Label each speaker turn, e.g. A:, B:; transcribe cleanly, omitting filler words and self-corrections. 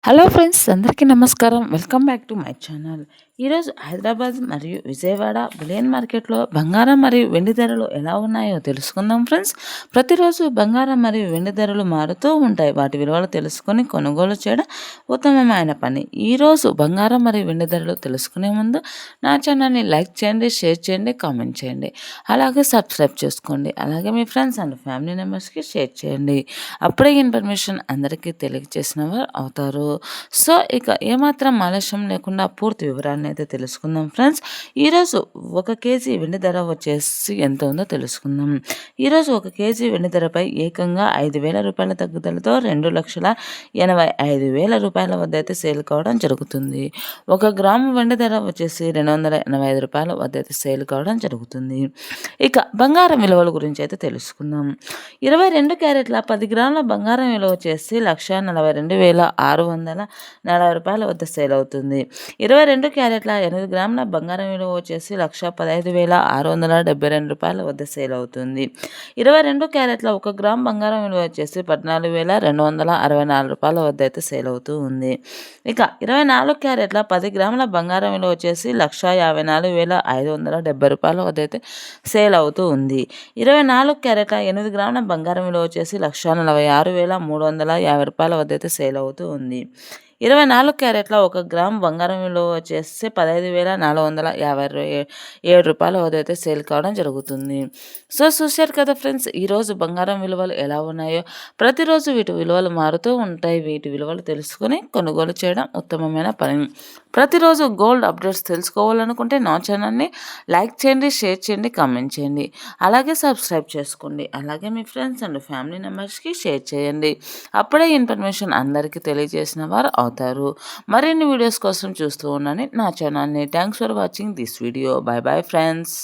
A: Hello friends, అందరికీ నమస్కారం. Welcome back to my channel. ఈరోజు హైదరాబాద్ మరియు విజయవాడ బులియన్ మార్కెట్లో బంగారం మరియు వెండి ధరలు ఎలా ఉన్నాయో తెలుసుకుందాం ఫ్రెండ్స్. ప్రతిరోజు బంగారం మరియు వెండి ధరలు మారుతూ ఉంటాయి. వాటి విలువలు తెలుసుకొని కొనుగోలు చేయడం ఉత్తమమైన పని. ఈరోజు బంగారం మరియు వెండి ధరలు తెలుసుకునే ముందు నా ఛానల్ని లైక్ చేయండి, షేర్ చేయండి, కామెంట్ చేయండి. అలాగే సబ్స్క్రైబ్ చేసుకోండి. అలాగే మీ ఫ్రెండ్స్ అండ్ ఫ్యామిలీ మెంబర్స్కి షేర్ చేయండి. అప్పుడే ఇన్ఫర్మేషన్ అందరికీ తెలియజేసిన వారు అవుతారు. సో ఇక ఏమాత్రం ఆలస్యం లేకుండా పూర్తి వివరాలను అయితే తెలుసుకుందాం ఫ్రెండ్స్. ఈరోజు 1 కేజీ వెండి ధర వచ్చేసి ఎంత ఉందో తెలుసుకుందాం. ఈరోజు 1 కేజీ వెండి ధరపై ఏకంగా 5,000 రూపాయల తగ్గుదలతో 2,85,000 రూపాయల వద్ద అయితే సేల్ కావడం జరుగుతుంది. 1 గ్రాము వెండి ధర వచ్చేసి 285 రూపాయల వద్ద అయితే సేల్ కావడం జరుగుతుంది. ఇక బంగారం విలువల గురించి అయితే తెలుసుకుందాం. 22 క్యారెట్ల 10 గ్రాముల బంగారం విలువ వచ్చేసి 1,42,640 రూపాయల వద్ద సేల్ అవుతుంది. 22 క్యారెట్ల 8 గ్రాముల బంగారం విలువ వచ్చేసి 1,15,672 రూపాయల వద్ద సేల్ అవుతుంది. 22 క్యారెట్ల 1 గ్రామ్ బంగారం విలువ వచ్చేసి 14,264 రూపాయల వద్ద అయితే సేల్ అవుతూ ఉంది. ఇక 24 క్యారెట్ల 10 గ్రాముల బంగారం విలువ వచ్చేసి 1,54,570 రూపాయల వద్ద అయితే సేల్ అవుతూ ఉంది. 24 క్యారెట్ల 8 గ్రాముల బంగారం విలువ వచ్చేసి 1,46,350 రూపాయల వద్ద అయితే సేల్ అవుతూ ఉంది. 24 క్యారెట్ల 1 గ్రామ్ బంగారం విలువ వచ్చేసి 15,457 రూపాయల వద్ద అయితే సేల్ కావడం జరుగుతుంది. సో చూశారు కదా ఫ్రెండ్స్, ఈరోజు బంగారం విలువలు ఎలా ఉన్నాయో. ప్రతిరోజు వీటి విలువలు మారుతూ ఉంటాయి. వీటి విలువలు తెలుసుకొని కొనుగోలు చేయడం ఉత్తమమైన పని. ప్రతిరోజు గోల్డ్ అప్డేట్స్ తెలుసుకోవాలనుకుంటే నా ఛానల్ని లైక్ చేయండి, షేర్ చేయండి, కామెంట్ చేయండి. అలాగే సబ్స్క్రైబ్ చేసుకోండి. అలాగే మీ ఫ్రెండ్స్ అండ్ ఫ్యామిలీ మెంబర్స్కి షేర్ చేయండి. అప్పుడే ఇన్ఫర్మేషన్ అందరికీ తెలియజేసిన వారు అవుతారు. మరిన్ని వీడియోస్ కోసం చూస్తూ ఉండండి నా ఛానల్ని. Thanks for watching this video. By bye friends.